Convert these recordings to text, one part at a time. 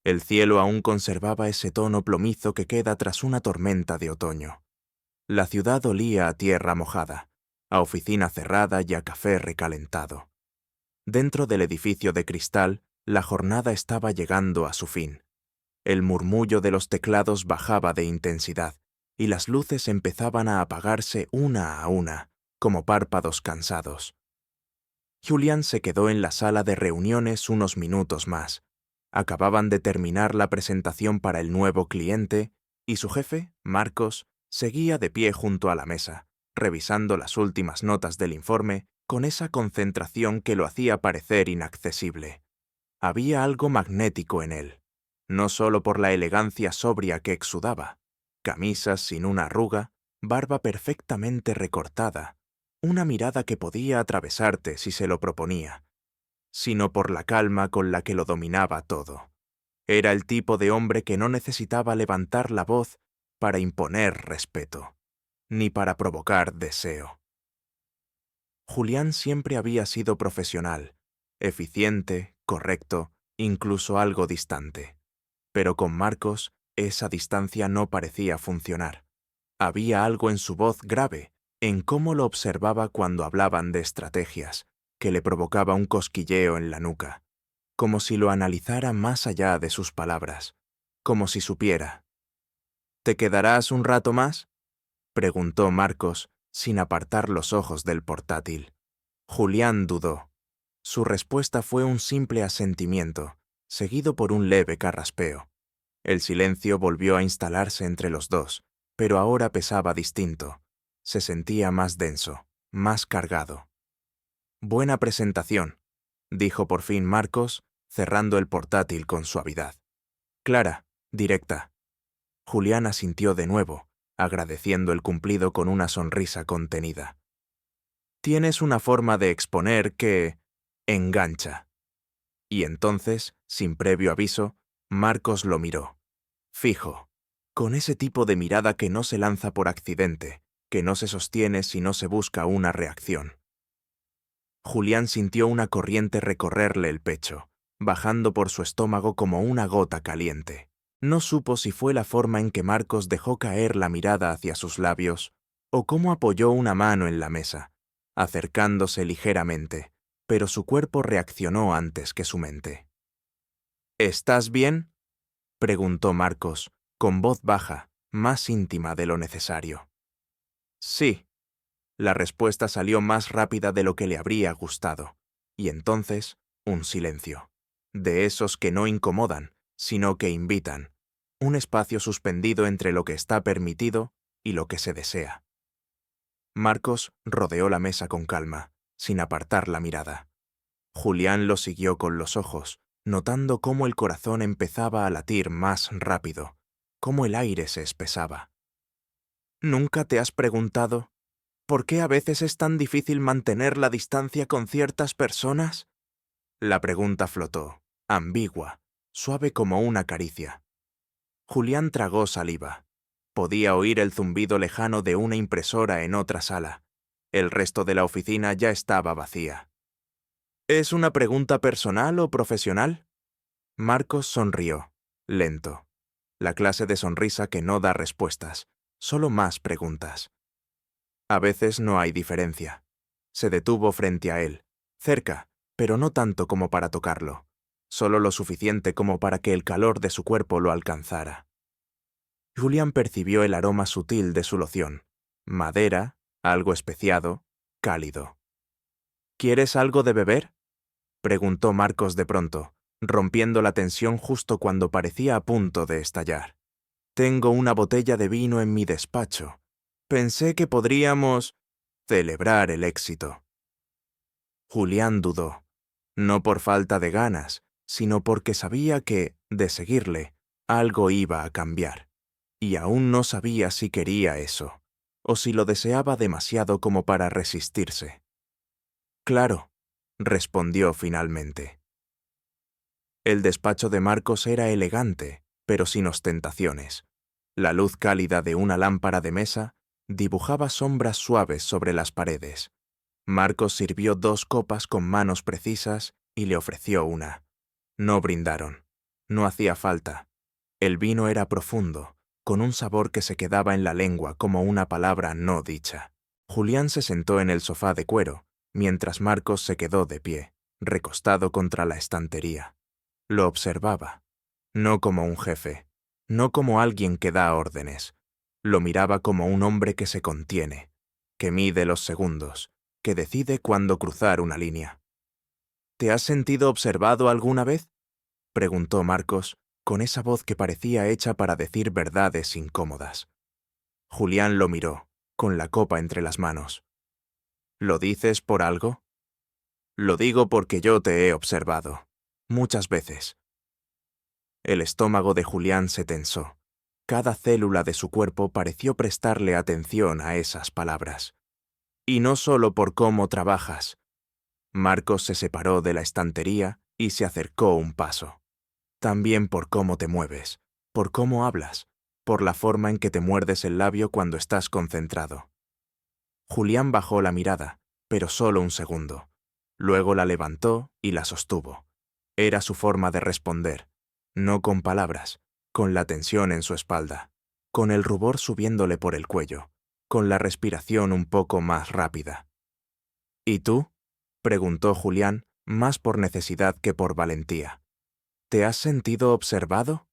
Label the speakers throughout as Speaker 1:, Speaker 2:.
Speaker 1: El cielo aún conservaba ese tono plomizo que queda tras una tormenta de otoño. La ciudad olía a tierra mojada, a oficina cerrada y a café recalentado. Dentro del edificio de cristal, la jornada estaba llegando a su fin. El murmullo de los teclados bajaba de intensidad, y las luces empezaban a apagarse una a una, como párpados cansados. Julián se quedó en la sala de reuniones unos minutos más. Acababan de terminar la presentación para el nuevo cliente, y su jefe, Marcos, seguía de pie junto a la mesa, revisando las últimas notas del informe con esa concentración que lo hacía parecer inaccesible. Había algo magnético en él, no solo por la elegancia sobria que exudaba, camisas sin una arruga, barba perfectamente recortada, una mirada que podía atravesarte si se lo proponía, sino por la calma con la que lo dominaba todo. Era el tipo de hombre que no necesitaba levantar la voz para imponer respeto, ni para provocar deseo. Julián siempre había sido profesional, eficiente, correcto, incluso algo distante. Pero con Marcos, esa distancia no parecía funcionar. Había algo en su voz grave, en cómo lo observaba cuando hablaban de estrategias, que le provocaba un cosquilleo en la nuca, como si lo analizara más allá de sus palabras, como si supiera. ¿Te quedarás un rato más?, preguntó Marcos, sin apartar los ojos del portátil. Julián dudó. Su respuesta fue un simple asentimiento, seguido por un leve carraspeo. El silencio volvió a instalarse entre los dos, pero ahora pesaba distinto. Se sentía más denso, más cargado. Buena presentación, dijo por fin Marcos, cerrando el portátil con suavidad. Clara, directa. Julián asintió de nuevo, agradeciendo el cumplido con una sonrisa contenida. Tienes una forma de exponer que engancha. Y entonces, sin previo aviso, Marcos lo miró. Fijo, con ese tipo de mirada que no se lanza por accidente, que no se sostiene si no se busca una reacción. Julián sintió una corriente recorrerle el pecho, bajando por su estómago como una gota caliente. No supo si fue la forma en que Marcos dejó caer la mirada hacia sus labios, o cómo apoyó una mano en la mesa, acercándose ligeramente, pero su cuerpo reaccionó antes que su mente. ¿Estás bien?, preguntó Marcos, con voz baja, más íntima de lo necesario. Sí. La respuesta salió más rápida de lo que le habría gustado, y entonces un silencio. De esos que no incomodan, sino que invitan. Un espacio suspendido entre lo que está permitido y lo que se desea. Marcos rodeó la mesa con calma, sin apartar la mirada. Julián lo siguió con los ojos, notando cómo el corazón empezaba a latir más rápido, cómo el aire se espesaba. ¿Nunca te has preguntado por qué a veces es tan difícil mantener la distancia con ciertas personas? La pregunta flotó, ambigua, suave como una caricia. Julián tragó saliva. Podía oír el zumbido lejano de una impresora en otra sala. El resto de la oficina ya estaba vacía. ¿Es una pregunta personal o profesional? Marcos sonrió, lento. La clase de sonrisa que no da respuestas, solo más preguntas. A veces no hay diferencia. Se detuvo frente a él, cerca, pero no tanto como para tocarlo, solo lo suficiente como para que el calor de su cuerpo lo alcanzara. Julián percibió el aroma sutil de su loción, madera, algo especiado, cálido. ¿Quieres algo de beber?, preguntó Marcos de pronto, rompiendo la tensión justo cuando parecía a punto de estallar. Tengo una botella de vino en mi despacho. Pensé que podríamos celebrar el éxito. Julián dudó, no por falta de ganas, sino porque sabía que, de seguirle, algo iba a cambiar. Y aún no sabía si quería eso, o si lo deseaba demasiado como para resistirse. Claro, respondió finalmente. El despacho de Marcos era elegante, pero sin ostentaciones. La luz cálida de una lámpara de mesa dibujaba sombras suaves sobre las paredes. Marcos sirvió 2 copas con manos precisas y le ofreció una. No brindaron. No hacía falta. El vino era profundo, con un sabor que se quedaba en la lengua como una palabra no dicha. Julián se sentó en el sofá de cuero, mientras Marcos se quedó de pie, recostado contra la estantería. Lo observaba, no como un jefe, no como alguien que da órdenes. Lo miraba como un hombre que se contiene, que mide los segundos, que decide cuándo cruzar una línea. ¿Te has sentido observado alguna vez?, preguntó Marcos, con esa voz que parecía hecha para decir verdades incómodas. Julián lo miró, con la copa entre las manos. ¿Lo dices por algo? Lo digo porque yo te he observado. Muchas veces. El estómago de Julián se tensó. Cada célula de su cuerpo pareció prestarle atención a esas palabras. Y no solo por cómo trabajas. Marcos se separó de la estantería y se acercó un paso. También por cómo te mueves, por cómo hablas, por la forma en que te muerdes el labio cuando estás concentrado. Julián bajó la mirada, pero solo un segundo. Luego la levantó y la sostuvo. Era su forma de responder, no con palabras, con la tensión en su espalda, con el rubor subiéndole por el cuello, con la respiración un poco más rápida. ¿Y tú?, preguntó Julián, más por necesidad que por valentía. ¿Te has sentido observado?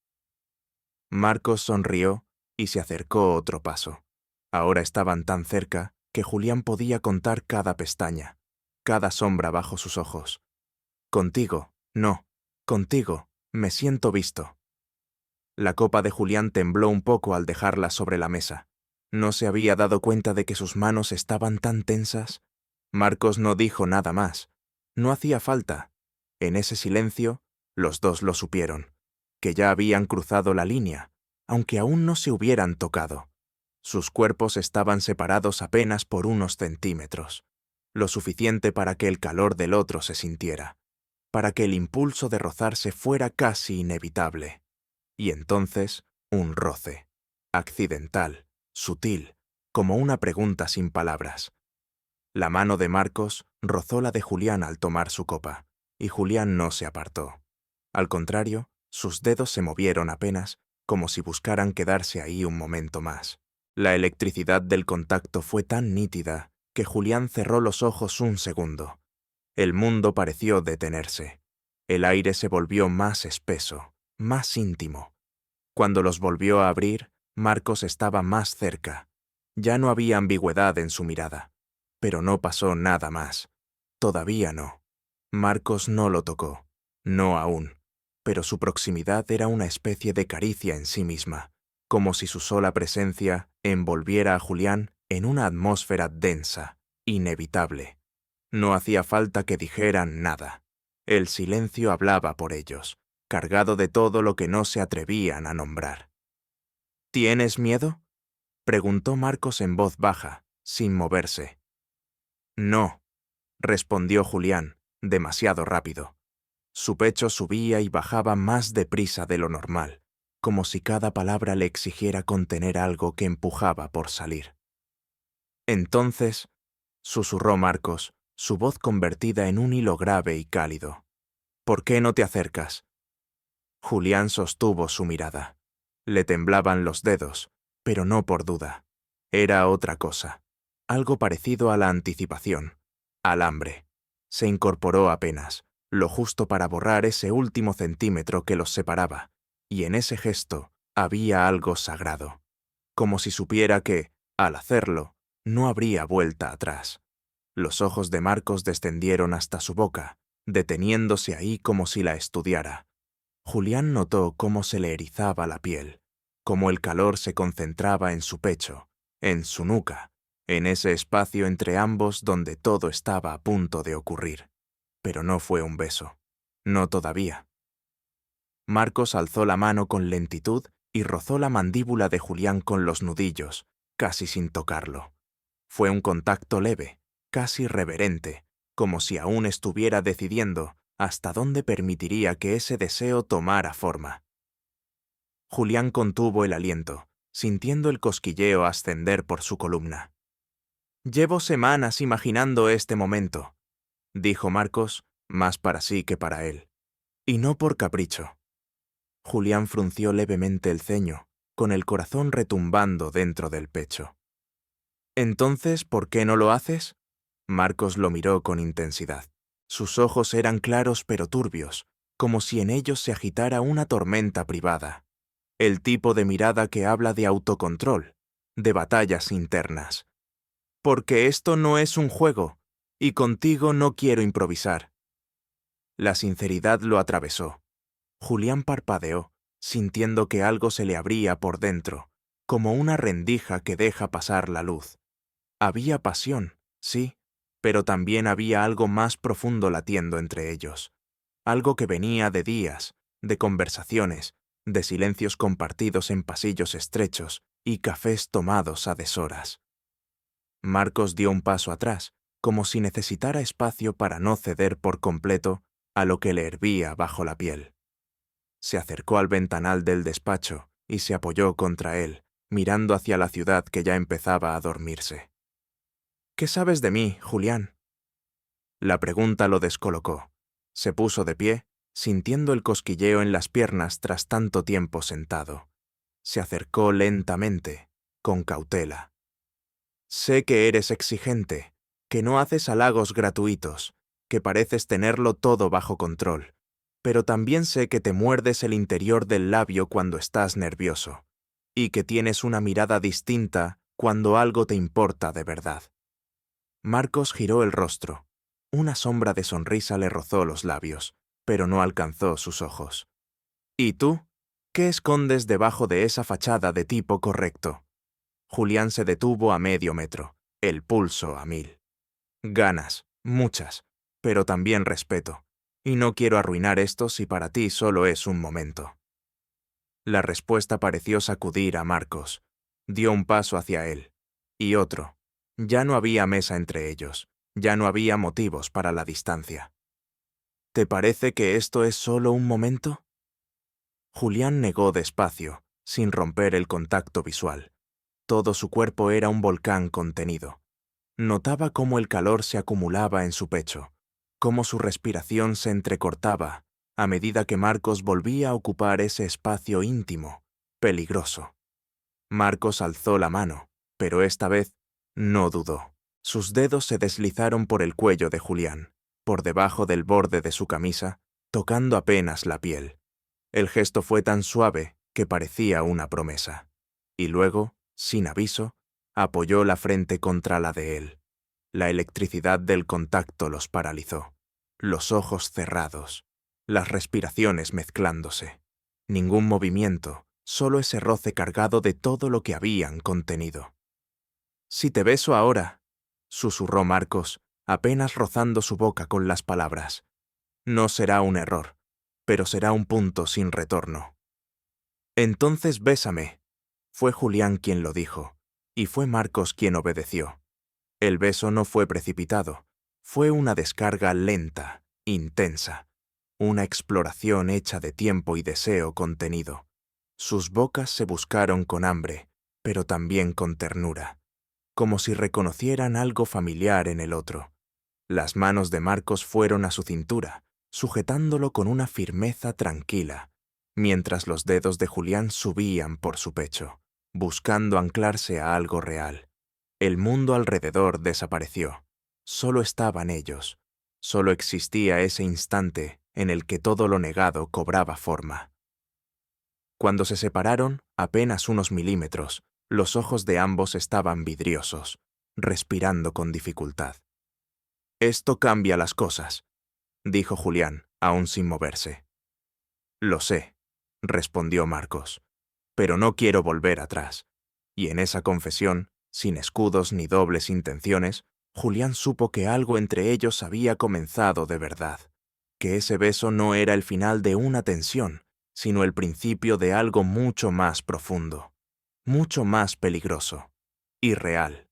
Speaker 1: Marcos sonrió y se acercó otro paso. Ahora estaban tan cerca que Julián podía contar cada pestaña, cada sombra bajo sus ojos. Contigo, no, contigo, me siento visto. La copa de Julián tembló un poco al dejarla sobre la mesa. ¿No se había dado cuenta de que sus manos estaban tan tensas? Marcos no dijo nada más. No hacía falta. En ese silencio, los dos lo supieron, que ya habían cruzado la línea, aunque aún no se hubieran tocado. Sus cuerpos estaban separados apenas por unos centímetros, lo suficiente para que el calor del otro se sintiera, para que el impulso de rozarse fuera casi inevitable. Y entonces, un roce, accidental, sutil, como una pregunta sin palabras. La mano de Marcos rozó la de Julián al tomar su copa, y Julián no se apartó. Al contrario, sus dedos se movieron apenas, como si buscaran quedarse ahí un momento más. La electricidad del contacto fue tan nítida que Julián cerró los ojos un segundo. El mundo pareció detenerse. El aire se volvió más espeso, más íntimo. Cuando los volvió a abrir, Marcos estaba más cerca. Ya no había ambigüedad en su mirada. Pero no pasó nada más. Todavía no. Marcos no lo tocó. No aún. Pero su proximidad era una especie de caricia en sí misma, como si su sola presencia envolviera a Julián en una atmósfera densa, inevitable. No hacía falta que dijeran nada. El silencio hablaba por ellos, cargado de todo lo que no se atrevían a nombrar. ¿Tienes miedo?, preguntó Marcos en voz baja, sin moverse. No, respondió Julián, demasiado rápido. Su pecho subía y bajaba más deprisa de lo normal, como si cada palabra le exigiera contener algo que empujaba por salir. Entonces, susurró Marcos, su voz convertida en un hilo grave y cálido. ¿Por qué no te acercas? Julián sostuvo su mirada. Le temblaban los dedos, pero no por duda. Era otra cosa, algo parecido a la anticipación, al hambre. Se incorporó apenas, lo justo para borrar ese último centímetro que los separaba, y en ese gesto había algo sagrado, como si supiera que, al hacerlo, no habría vuelta atrás. Los ojos de Marcos descendieron hasta su boca, deteniéndose ahí como si la estudiara. Julián notó cómo se le erizaba la piel, cómo el calor se concentraba en su pecho, en su nuca, en ese espacio entre ambos donde todo estaba a punto de ocurrir. Pero no fue un beso. No todavía. Marcos alzó la mano con lentitud y rozó la mandíbula de Julián con los nudillos, casi sin tocarlo. Fue un contacto leve, casi reverente, como si aún estuviera decidiendo hasta dónde permitiría que ese deseo tomara forma. Julián contuvo el aliento, sintiendo el cosquilleo ascender por su columna. «Llevo semanas imaginando este momento», dijo Marcos, más para sí que para él. «Y no por capricho. Julián frunció levemente el ceño, con el corazón retumbando dentro del pecho. «¿Entonces, por qué no lo haces?» Marcos lo miró con intensidad. Sus ojos eran claros pero turbios, como si en ellos se agitara una tormenta privada. El tipo de mirada que habla de autocontrol, de batallas internas. «Porque esto no es un juego, y contigo no quiero improvisar». La sinceridad lo atravesó. Julián parpadeó, sintiendo que algo se le abría por dentro, como una rendija que deja pasar la luz. Había pasión, sí, pero también había algo más profundo latiendo entre ellos. Algo que venía de días, de conversaciones, de silencios compartidos en pasillos estrechos y cafés tomados a deshoras. Marcos dio un paso atrás, como si necesitara espacio para no ceder por completo a lo que le hervía bajo la piel. Se acercó al ventanal del despacho y se apoyó contra él, mirando hacia la ciudad que ya empezaba a dormirse. «¿Qué sabes de mí, Julián?» La pregunta lo descolocó. Se puso de pie, sintiendo el cosquilleo en las piernas tras tanto tiempo sentado. Se acercó lentamente, con cautela. «Sé que eres exigente, que no haces halagos gratuitos, que pareces tenerlo todo bajo control, pero también sé que te muerdes el interior del labio cuando estás nervioso, y que tienes una mirada distinta cuando algo te importa de verdad». Marcos giró el rostro. Una sombra de sonrisa le rozó los labios, pero no alcanzó sus ojos. «¿Y tú? ¿Qué escondes debajo de esa fachada de tipo correcto?» Julián se detuvo a medio metro, el pulso a 1000. «Ganas, muchas, pero también respeto, y no quiero arruinar esto si para ti solo es un momento». La respuesta pareció sacudir a Marcos. Dio un paso hacia él, y otro. Ya no había mesa entre ellos, ya no había motivos para la distancia. «¿Te parece que esto es solo un momento?» Julián negó despacio, sin romper el contacto visual. Todo su cuerpo era un volcán contenido. Notaba cómo el calor se acumulaba en su pecho, cómo su respiración se entrecortaba a medida que Marcos volvía a ocupar ese espacio íntimo, peligroso. Marcos alzó la mano, pero esta vez no dudó. Sus dedos se deslizaron por el cuello de Julián, por debajo del borde de su camisa, tocando apenas la piel. El gesto fue tan suave que parecía una promesa. Y luego, sin aviso, apoyó la frente contra la de él. La electricidad del contacto los paralizó. Los ojos cerrados, las respiraciones mezclándose. Ningún movimiento, solo ese roce cargado de todo lo que habían contenido. «Si te beso ahora», susurró Marcos, apenas rozando su boca con las palabras. «No será un error, pero será un punto sin retorno». «Entonces bésame». Fue Julián quien lo dijo, y fue Marcos quien obedeció. El beso no fue precipitado, fue una descarga lenta, intensa, una exploración hecha de tiempo y deseo contenido. Sus bocas se buscaron con hambre, pero también con ternura, como si reconocieran algo familiar en el otro. Las manos de Marcos fueron a su cintura, sujetándolo con una firmeza tranquila, mientras los dedos de Julián subían por su pecho, buscando anclarse a algo real. El mundo alrededor desapareció. Solo estaban ellos. Solo existía ese instante en el que todo lo negado cobraba forma. Cuando se separaron, apenas unos milímetros, los ojos de ambos estaban vidriosos, respirando con dificultad. «Esto cambia las cosas», dijo Julián, aún sin moverse. «Lo sé», respondió Marcos, «pero no quiero volver atrás». Y en esa confesión, sin escudos ni dobles intenciones, Julián supo que algo entre ellos había comenzado de verdad, que ese beso no era el final de una tensión, sino el principio de algo mucho más profundo, mucho más peligroso, y real.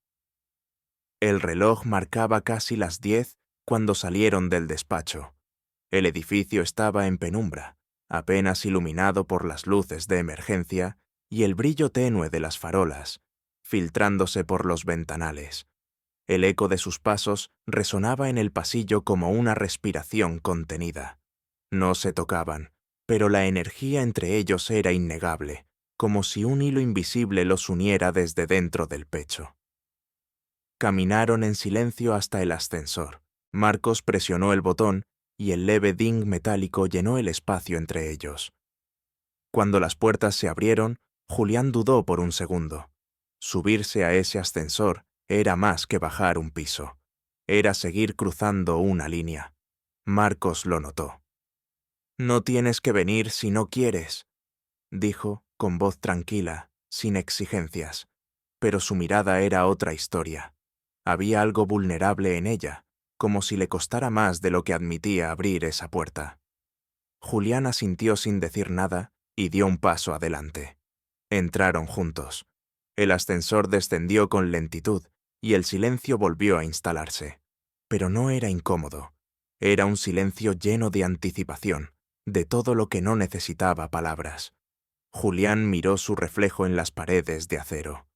Speaker 1: El reloj marcaba casi las 10 cuando salieron del despacho. El edificio estaba en penumbra, apenas iluminado por las luces de emergencia y el brillo tenue de las farolas, filtrándose por los ventanales. El eco de sus pasos resonaba en el pasillo como una respiración contenida. No se tocaban, pero la energía entre ellos era innegable, como si un hilo invisible los uniera desde dentro del pecho. Caminaron en silencio hasta el ascensor. Marcos presionó el botón y el leve ding metálico llenó el espacio entre ellos. Cuando las puertas se abrieron, Julián dudó por un segundo. Subirse a ese ascensor era más que bajar un piso. Era seguir cruzando una línea. Marcos lo notó. «No tienes que venir si no quieres», dijo, con voz tranquila, sin exigencias. Pero su mirada era otra historia. Había algo vulnerable en ella, como si le costara más de lo que admitía abrir esa puerta. Julián asintió sin decir nada y dio un paso adelante. Entraron juntos. El ascensor descendió con lentitud y el silencio volvió a instalarse. Pero no era incómodo. Era un silencio lleno de anticipación, de todo lo que no necesitaba palabras. Julián miró su reflejo en las paredes de acero.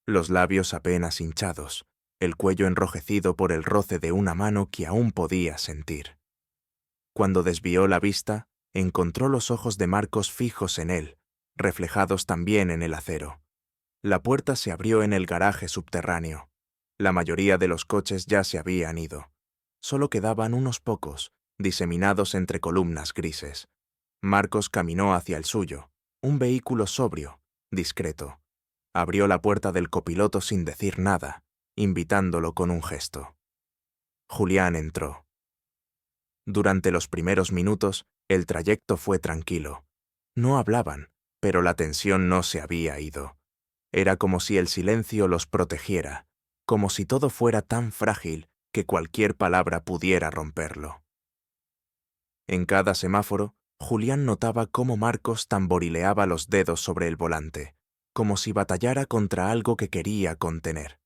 Speaker 1: Los labios apenas hinchados, el cuello enrojecido por el roce de una mano que aún podía sentir. Cuando desvió la vista, encontró los ojos de Marcos fijos en él, reflejados también en el acero. La puerta se abrió en el garaje subterráneo. La mayoría de los coches ya se habían ido. Solo quedaban unos pocos, diseminados entre columnas grises. Marcos caminó hacia el suyo, un vehículo sobrio, discreto. Abrió la puerta del copiloto sin decir nada, invitándolo con un gesto. Julián entró. Durante los primeros minutos, el trayecto fue tranquilo. No hablaban, pero la tensión no se había ido. Era como si el silencio los protegiera, como si todo fuera tan frágil que cualquier palabra pudiera romperlo. En cada semáforo, Julián notaba cómo Marcos tamborileaba los dedos sobre el volante, como si batallara contra algo que quería contener.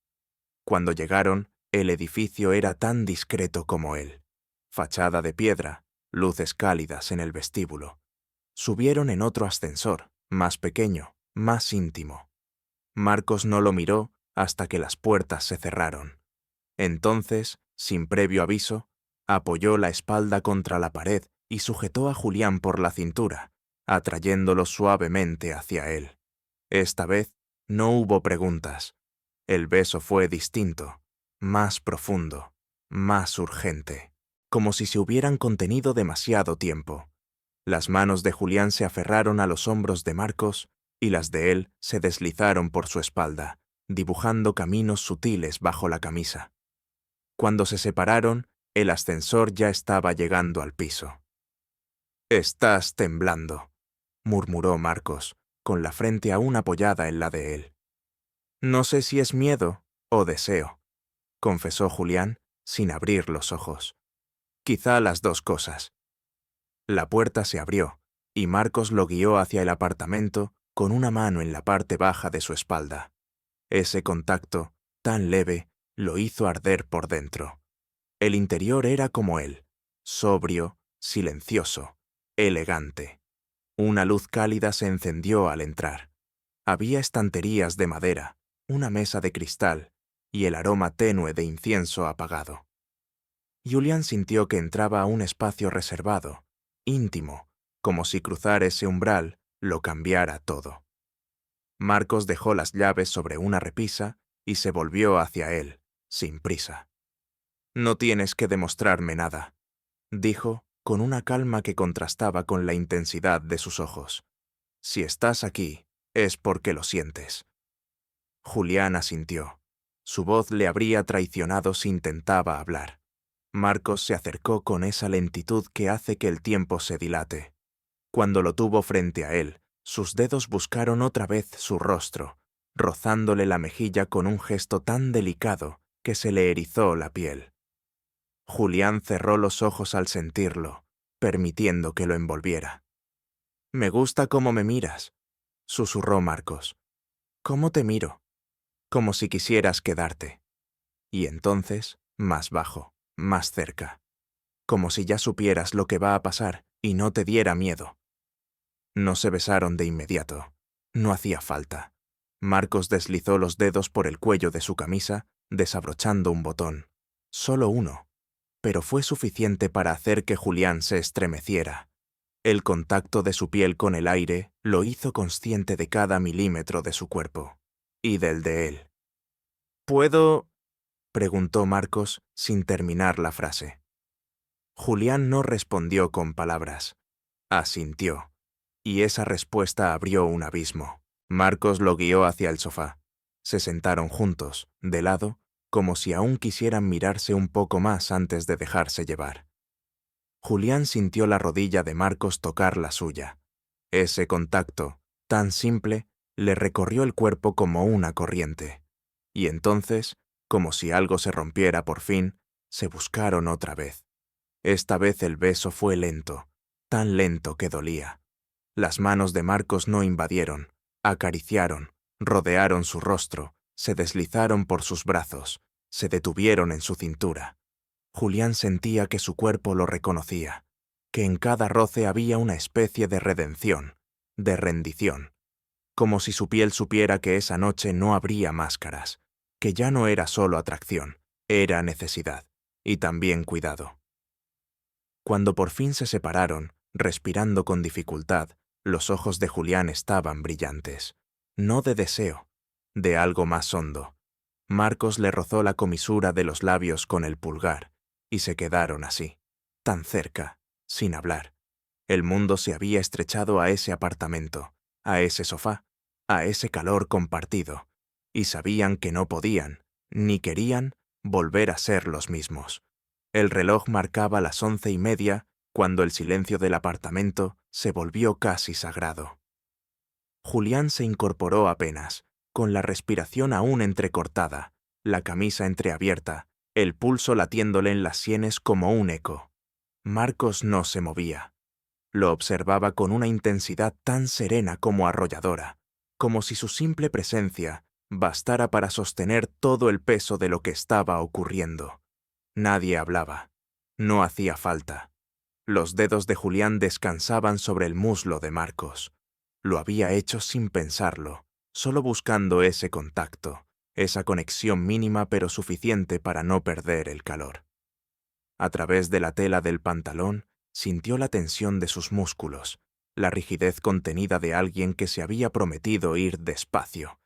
Speaker 1: Cuando llegaron, el edificio era tan discreto como él. Fachada de piedra, luces cálidas en el vestíbulo. Subieron en otro ascensor, más pequeño, más íntimo. Marcos no lo miró hasta que las puertas se cerraron. Entonces, sin previo aviso, apoyó la espalda contra la pared y sujetó a Julián por la cintura, atrayéndolo suavemente hacia él. Esta vez no hubo preguntas. El beso fue distinto, más profundo, más urgente, como si se hubieran contenido demasiado tiempo. Las manos de Julián se aferraron a los hombros de Marcos y las de él se deslizaron por su espalda, dibujando caminos sutiles bajo la camisa. Cuando se separaron, el ascensor ya estaba llegando al piso. «Estás temblando», murmuró Marcos, con la frente aún apoyada en la de él. «No sé si es miedo o deseo», confesó Julián, sin abrir los ojos. «Quizá las dos cosas». La puerta se abrió, y Marcos lo guió hacia el apartamento con una mano en la parte baja de su espalda. Ese contacto, tan leve, lo hizo arder por dentro. El interior era como él, sobrio, silencioso, elegante. Una luz cálida se encendió al entrar. Había estanterías de madera, una mesa de cristal y el aroma tenue de incienso apagado. Julián sintió que entraba a un espacio reservado, íntimo, como si cruzar ese umbral lo cambiara todo. Marcos dejó las llaves sobre una repisa y se volvió hacia él, sin prisa. «No tienes que demostrarme nada», dijo, con una calma que contrastaba con la intensidad de sus ojos. «Si estás aquí, es porque lo sientes». Julián asintió. Su voz le habría traicionado si intentaba hablar. Marcos se acercó con esa lentitud que hace que el tiempo se dilate. Cuando lo tuvo frente a él, sus dedos buscaron otra vez su rostro, rozándole la mejilla con un gesto tan delicado que se le erizó la piel. Julián cerró los ojos al sentirlo, permitiendo que lo envolviera. «Me gusta cómo me miras», susurró Marcos. «¿Cómo te miro?» «Como si quisieras quedarte». Y entonces, más bajo, más cerca. «Como si ya supieras lo que va a pasar y no te diera miedo». No se besaron de inmediato. No hacía falta. Marcos deslizó los dedos por el cuello de su camisa, desabrochando un botón. Solo uno. Pero fue suficiente para hacer que Julián se estremeciera. El contacto de su piel con el aire lo hizo consciente de cada milímetro de su cuerpo, y del de él. ¿Puedo? Preguntó Marcos sin terminar la frase. Julián no respondió con palabras. Asintió, y esa respuesta abrió un abismo. Marcos lo guió hacia el sofá. Se sentaron juntos, de lado, como si aún quisieran mirarse un poco más antes de dejarse llevar. Julián sintió la rodilla de Marcos tocar la suya. Ese contacto, tan simple, le recorrió el cuerpo como una corriente. Y entonces, como si algo se rompiera por fin, se buscaron otra vez. Esta vez el beso fue lento, tan lento que dolía. Las manos de Marcos no invadieron, acariciaron, rodearon su rostro, se deslizaron por sus brazos, se detuvieron en su cintura. Julián sentía que su cuerpo lo reconocía, que en cada roce había una especie de redención, de rendición, como si su piel supiera que esa noche no habría máscaras, que ya no era solo atracción, era necesidad, y también cuidado. Cuando por fin se separaron, respirando con dificultad, los ojos de Julián estaban brillantes, no de deseo, de algo más hondo. Marcos le rozó la comisura de los labios con el pulgar, y se quedaron así, tan cerca, sin hablar. El mundo se había estrechado a ese apartamento, a ese sofá, a ese calor compartido, y sabían que no podían, ni querían, volver a ser los mismos. El reloj marcaba las 11:30 cuando el silencio del apartamento se volvió casi sagrado. Julián se incorporó apenas, con la respiración aún entrecortada, la camisa entreabierta, el pulso latiéndole en las sienes como un eco. Marcos no se movía. Lo observaba con una intensidad tan serena como arrolladora, como si su simple presencia bastara para sostener todo el peso de lo que estaba ocurriendo. Nadie hablaba. No hacía falta. Los dedos de Julián descansaban sobre el muslo de Marcos. Lo había hecho sin pensarlo, solo buscando ese contacto, esa conexión mínima pero suficiente para no perder el calor. A través de la tela del pantalón, sintió la tensión de sus músculos, la rigidez contenida de alguien que se había prometido ir despacio,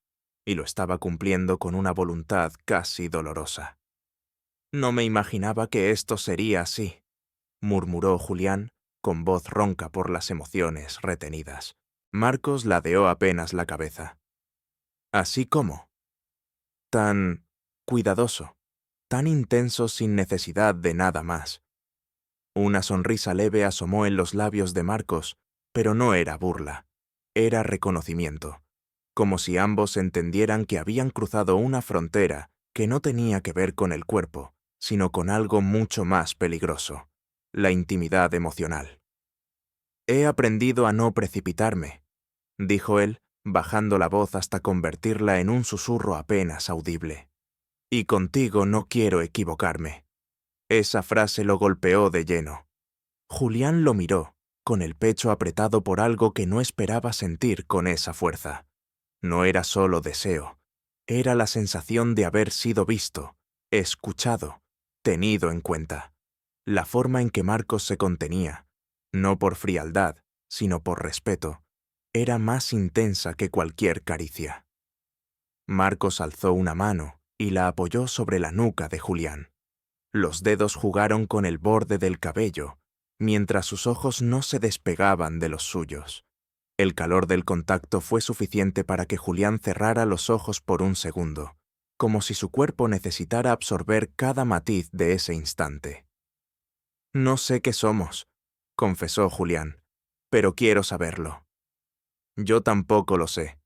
Speaker 1: y lo estaba cumpliendo con una voluntad casi dolorosa. «No me imaginaba que esto sería así», murmuró Julián, con voz ronca por las emociones retenidas. Marcos ladeó apenas la cabeza. «¿Así cómo?» «Tan cuidadoso, tan intenso sin necesidad de nada más». Una sonrisa leve asomó en los labios de Marcos, pero no era burla, era reconocimiento, como si ambos entendieran que habían cruzado una frontera que no tenía que ver con el cuerpo, sino con algo mucho más peligroso, la intimidad emocional. «He aprendido a no precipitarme», dijo él, bajando la voz hasta convertirla en un susurro apenas audible. «Y contigo no quiero equivocarme». Esa frase lo golpeó de lleno. Julián lo miró, con el pecho apretado por algo que no esperaba sentir con esa fuerza. No era solo deseo, era la sensación de haber sido visto, escuchado, tenido en cuenta. La forma en que Marcos se contenía, no por frialdad, sino por respeto, era más intensa que cualquier caricia. Marcos alzó una mano y la apoyó sobre la nuca de Julián. Los dedos jugaron con el borde del cabello, mientras sus ojos no se despegaban de los suyos. El calor del contacto fue suficiente para que Julián cerrara los ojos por un segundo, como si su cuerpo necesitara absorber cada matiz de ese instante. «No sé qué somos», confesó Julián, «pero quiero saberlo». «Yo tampoco lo sé»,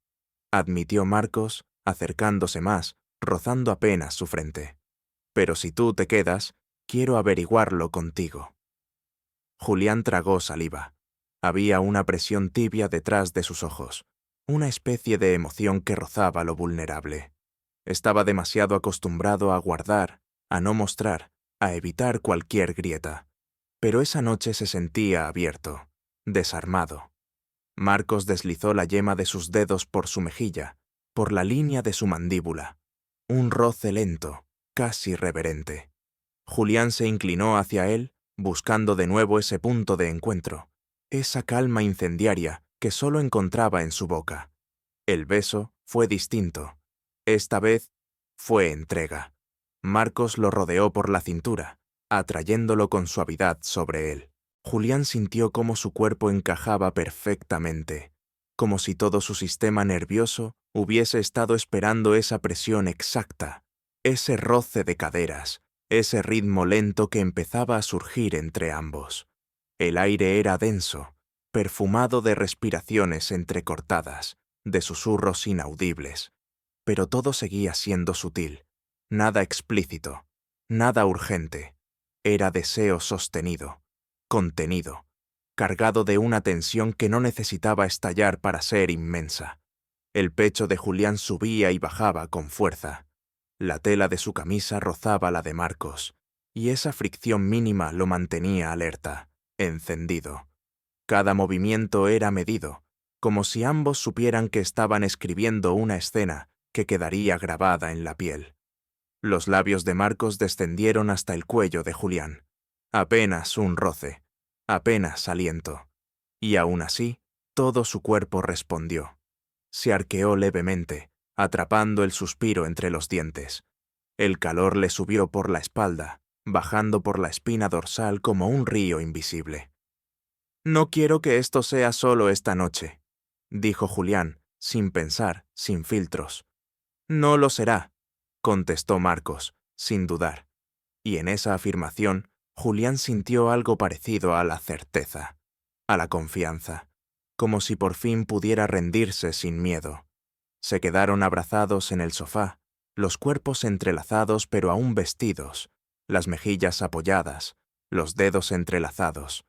Speaker 1: admitió Marcos, acercándose más, rozando apenas su frente. «Pero si tú te quedas, quiero averiguarlo contigo». Julián tragó saliva. Había una presión tibia detrás de sus ojos, una especie de emoción que rozaba lo vulnerable. Estaba demasiado acostumbrado a guardar, a no mostrar, a evitar cualquier grieta. Pero esa noche se sentía abierto, desarmado. Marcos deslizó la yema de sus dedos por su mejilla, por la línea de su mandíbula. Un roce lento, casi reverente. Julián se inclinó hacia él, buscando de nuevo ese punto de encuentro, esa calma incendiaria que solo encontraba en su boca. El beso fue distinto. Esta vez fue entrega. Marcos lo rodeó por la cintura, atrayéndolo con suavidad sobre él. Julián sintió cómo su cuerpo encajaba perfectamente, como si todo su sistema nervioso hubiese estado esperando esa presión exacta, ese roce de caderas, ese ritmo lento que empezaba a surgir entre ambos. El aire era denso, perfumado de respiraciones entrecortadas, de susurros inaudibles, pero todo seguía siendo sutil, nada explícito, nada urgente. Era deseo sostenido, contenido, cargado de una tensión que no necesitaba estallar para ser inmensa. El pecho de Julián subía y bajaba con fuerza. La tela de su camisa rozaba la de Marcos, y esa fricción mínima lo mantenía alerta, encendido. Cada movimiento era medido, como si ambos supieran que estaban escribiendo una escena que quedaría grabada en la piel. Los labios de Marcos descendieron hasta el cuello de Julián. Apenas un roce, apenas aliento. Y aún así, todo su cuerpo respondió. Se arqueó levemente, atrapando el suspiro entre los dientes. El calor le subió por la espalda, bajando por la espina dorsal como un río invisible. «No quiero que esto sea solo esta noche», dijo Julián, sin pensar, sin filtros. «No lo será», contestó Marcos, sin dudar. Y en esa afirmación, Julián sintió algo parecido a la certeza, a la confianza, como si por fin pudiera rendirse sin miedo. Se quedaron abrazados en el sofá, los cuerpos entrelazados pero aún vestidos, las mejillas apoyadas, los dedos entrelazados.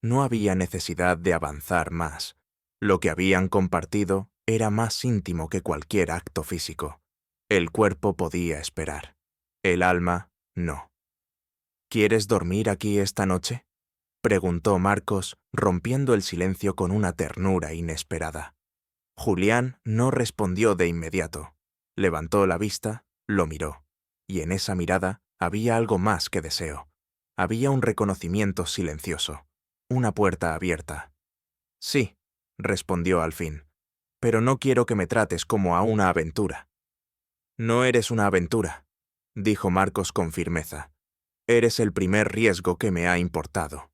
Speaker 1: No había necesidad de avanzar más. Lo que habían compartido era más íntimo que cualquier acto físico. El cuerpo podía esperar. El alma, no. «¿Quieres dormir aquí esta noche?», preguntó Marcos, rompiendo el silencio con una ternura inesperada. Julián no respondió de inmediato. Levantó la vista, lo miró, y en esa mirada había algo más que deseo. Había un reconocimiento silencioso, una puerta abierta. «Sí», respondió al fin, «pero no quiero que me trates como a una aventura». «No eres una aventura», dijo Marcos con firmeza. «Eres el primer riesgo que me ha importado».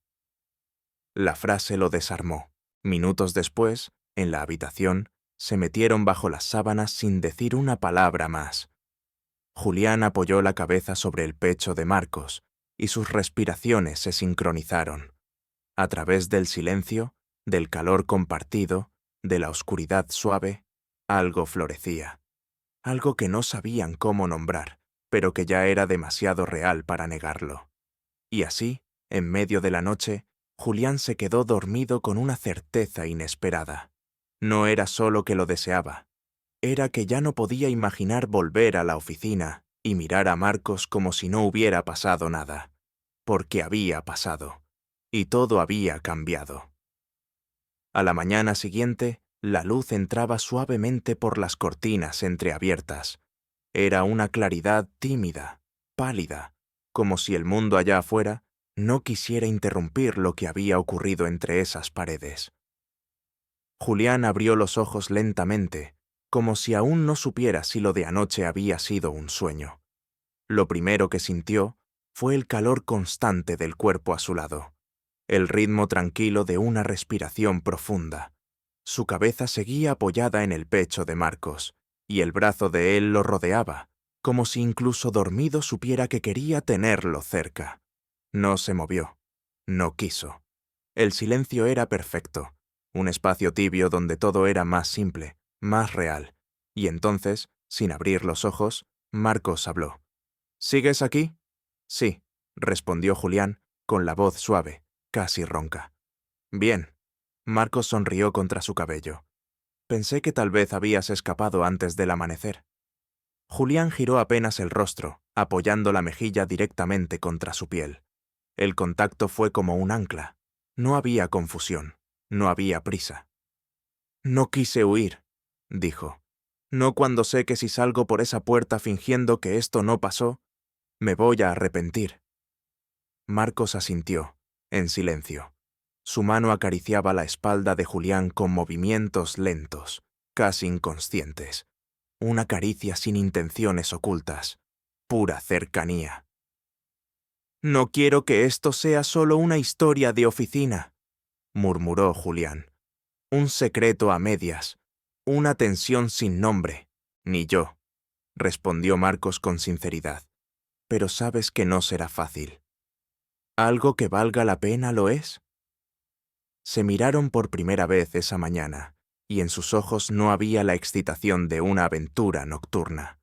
Speaker 1: La frase lo desarmó. Minutos después, en la habitación, se metieron bajo las sábanas sin decir una palabra más. Julián apoyó la cabeza sobre el pecho de Marcos, y sus respiraciones se sincronizaron. A través del silencio, del calor compartido, de la oscuridad suave, algo florecía. Algo que no sabían cómo nombrar, pero que ya era demasiado real para negarlo. Y así, en medio de la noche, Julián se quedó dormido con una certeza inesperada. No era solo que lo deseaba, era que ya no podía imaginar volver a la oficina y mirar a Marcos como si no hubiera pasado nada, porque había pasado, y todo había cambiado. A la mañana siguiente, la luz entraba suavemente por las cortinas entreabiertas. Era una claridad tímida, pálida, como si el mundo allá afuera no quisiera interrumpir lo que había ocurrido entre esas paredes. Julián abrió los ojos lentamente, como si aún no supiera si lo de anoche había sido un sueño. Lo primero que sintió fue el calor constante del cuerpo a su lado, el ritmo tranquilo de una respiración profunda. Su cabeza seguía apoyada en el pecho de Marcos, y el brazo de él lo rodeaba, como si incluso dormido supiera que quería tenerlo cerca. No se movió, no quiso. El silencio era perfecto, un espacio tibio donde todo era más simple, más real. Y entonces, sin abrir los ojos, Marcos habló. «¿Sigues aquí?» «Sí», respondió Julián, con la voz suave, casi ronca. «Bien». Marcos sonrió contra su cabello. «Pensé que tal vez habías escapado antes del amanecer». Julián giró apenas el rostro, apoyando la mejilla directamente contra su piel. El contacto fue como un ancla. No había confusión, no había prisa. «No quise huir», dijo. «No cuando sé que si salgo por esa puerta fingiendo que esto no pasó, me voy a arrepentir». Marcos asintió, en silencio. Su mano acariciaba la espalda de Julián con movimientos lentos, casi inconscientes. Una caricia sin intenciones ocultas, pura cercanía. «No quiero que esto sea solo una historia de oficina», murmuró Julián. «Un secreto a medias, una tensión sin nombre. Ni yo», respondió Marcos con sinceridad. «Pero sabes que no será fácil». «¿Algo que valga la pena lo es?» Se miraron por primera vez esa mañana, y en sus ojos no había la excitación de una aventura nocturna.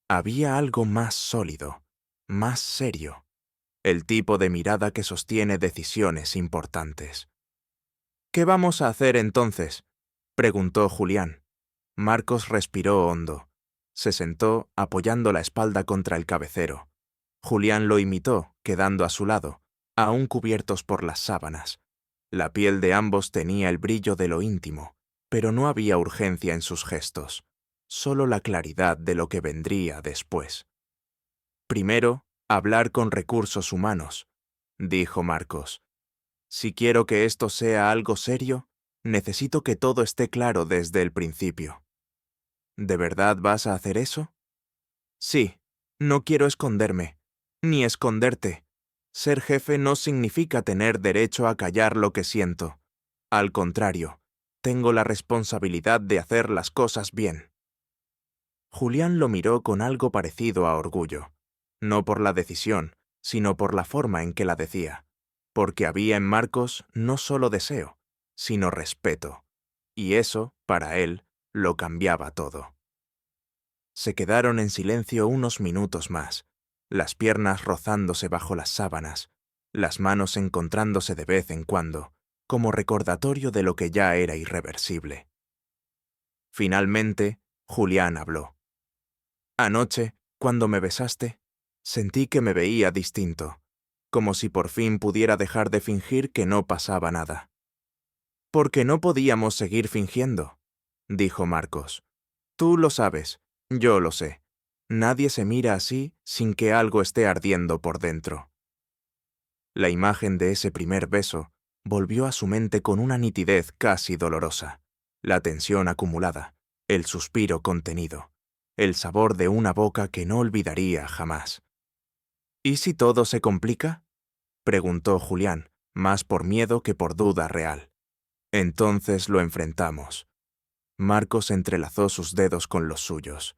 Speaker 1: Había algo más sólido, más serio, el tipo de mirada que sostiene decisiones importantes. «¿Qué vamos a hacer entonces?», preguntó Julián. Marcos respiró hondo. Se sentó apoyando la espalda contra el cabecero. Julián lo imitó, quedando a su lado, aún cubiertos por las sábanas. La piel de ambos tenía el brillo de lo íntimo, pero no había urgencia en sus gestos, solo la claridad de lo que vendría después. «Primero, hablar con recursos humanos», dijo Marcos. «Si quiero que esto sea algo serio, necesito que todo esté claro desde el principio». «¿De verdad vas a hacer eso?» «Sí, no quiero esconderme, ni esconderte. Ser jefe no significa tener derecho a callar lo que siento. Al contrario, tengo la responsabilidad de hacer las cosas bien». Julián lo miró con algo parecido a orgullo, no por la decisión, sino por la forma en que la decía, porque había en Marcos no solo deseo, sino respeto, y eso, para él, lo cambiaba todo. Se quedaron en silencio unos minutos más, las piernas rozándose bajo las sábanas, las manos encontrándose de vez en cuando, como recordatorio de lo que ya era irreversible. Finalmente, Julián habló. «Anoche, cuando me besaste, sentí que me veía distinto, como si por fin pudiera dejar de fingir que no pasaba nada». «Porque no podíamos seguir fingiendo», dijo Marcos. «Tú lo sabes, yo lo sé. Nadie se mira así sin que algo esté ardiendo por dentro». La imagen de ese primer beso volvió a su mente con una nitidez casi dolorosa, la tensión acumulada, el suspiro contenido, el sabor de una boca que no olvidaría jamás. «¿Y si todo se complica?», preguntó Julián, más por miedo que por duda real. «Entonces lo enfrentamos». Marcos entrelazó sus dedos con los suyos.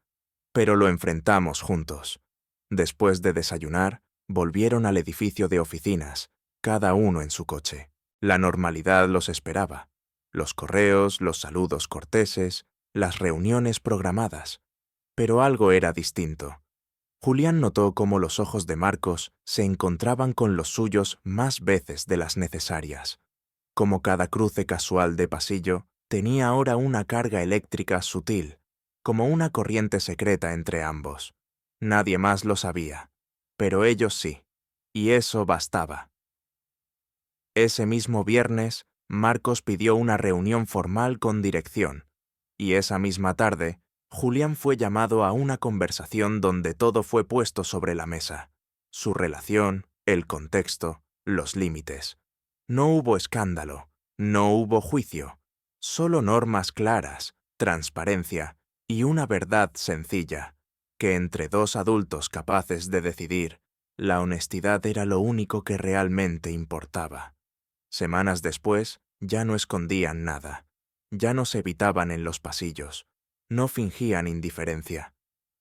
Speaker 1: «Pero lo enfrentamos juntos». Después de desayunar, volvieron al edificio de oficinas, cada uno en su coche. La normalidad los esperaba. Los correos, los saludos corteses, las reuniones programadas. Pero algo era distinto. Julián notó cómo los ojos de Marcos se encontraban con los suyos más veces de las necesarias, como cada cruce casual de pasillo tenía ahora una carga eléctrica sutil, como una corriente secreta entre ambos. Nadie más lo sabía, pero ellos sí, y eso bastaba. Ese mismo viernes, Marcos pidió una reunión formal con dirección, y esa misma tarde, Julián fue llamado a una conversación donde todo fue puesto sobre la mesa: su relación, el contexto, los límites. No hubo escándalo, no hubo juicio, solo normas claras, transparencia y una verdad sencilla, que entre dos adultos capaces de decidir, la honestidad era lo único que realmente importaba. Semanas después, ya no escondían nada, ya no se evitaban en los pasillos, no fingían indiferencia,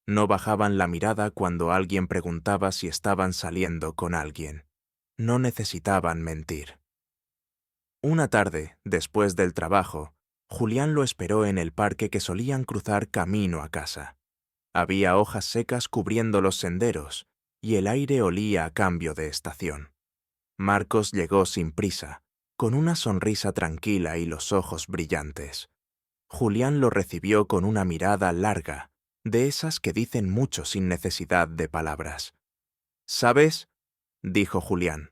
Speaker 1: no bajaban la mirada cuando alguien preguntaba si estaban saliendo con alguien. No necesitaban mentir. Una tarde, después del trabajo, Julián lo esperó en el parque que solían cruzar camino a casa. Había hojas secas cubriendo los senderos, y el aire olía a cambio de estación. Marcos llegó sin prisa, con una sonrisa tranquila y los ojos brillantes. Julián lo recibió con una mirada larga, de esas que dicen mucho sin necesidad de palabras. «¿Sabes?», dijo Julián.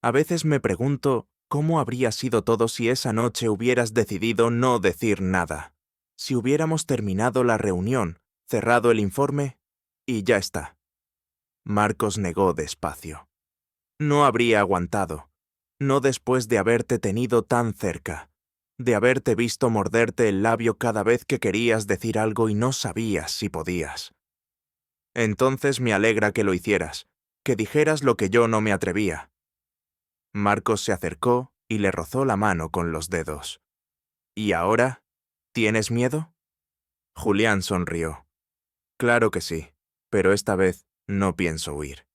Speaker 1: «A veces me pregunto cómo habría sido todo si esa noche hubieras decidido no decir nada. Si hubiéramos terminado la reunión, cerrado el informe, y ya está». Marcos negó despacio. «No habría aguantado. No después de haberte tenido tan cerca, de haberte visto morderte el labio cada vez que querías decir algo y no sabías si podías. Entonces me alegra que lo hicieras, que dijeras lo que yo no me atrevía. Marcos se acercó y le rozó la mano con los dedos. ¿Y ahora? ¿Tienes miedo? Julián sonrió. Claro que sí, pero esta vez no pienso huir.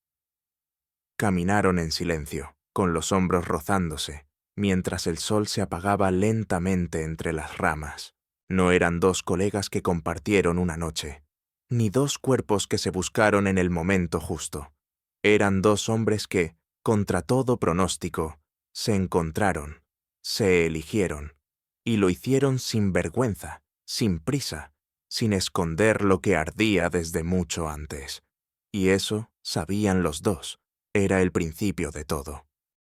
Speaker 1: Caminaron en silencio, con los hombros rozándose, mientras el sol se apagaba lentamente entre las ramas. No eran dos colegas que compartieron una noche, ni dos cuerpos que se buscaron en el momento justo. Eran dos hombres que, contra todo pronóstico, se encontraron, se eligieron, y lo hicieron sin vergüenza, sin prisa, sin esconder lo que ardía desde mucho antes. Y eso, sabían los dos, era el principio de todo.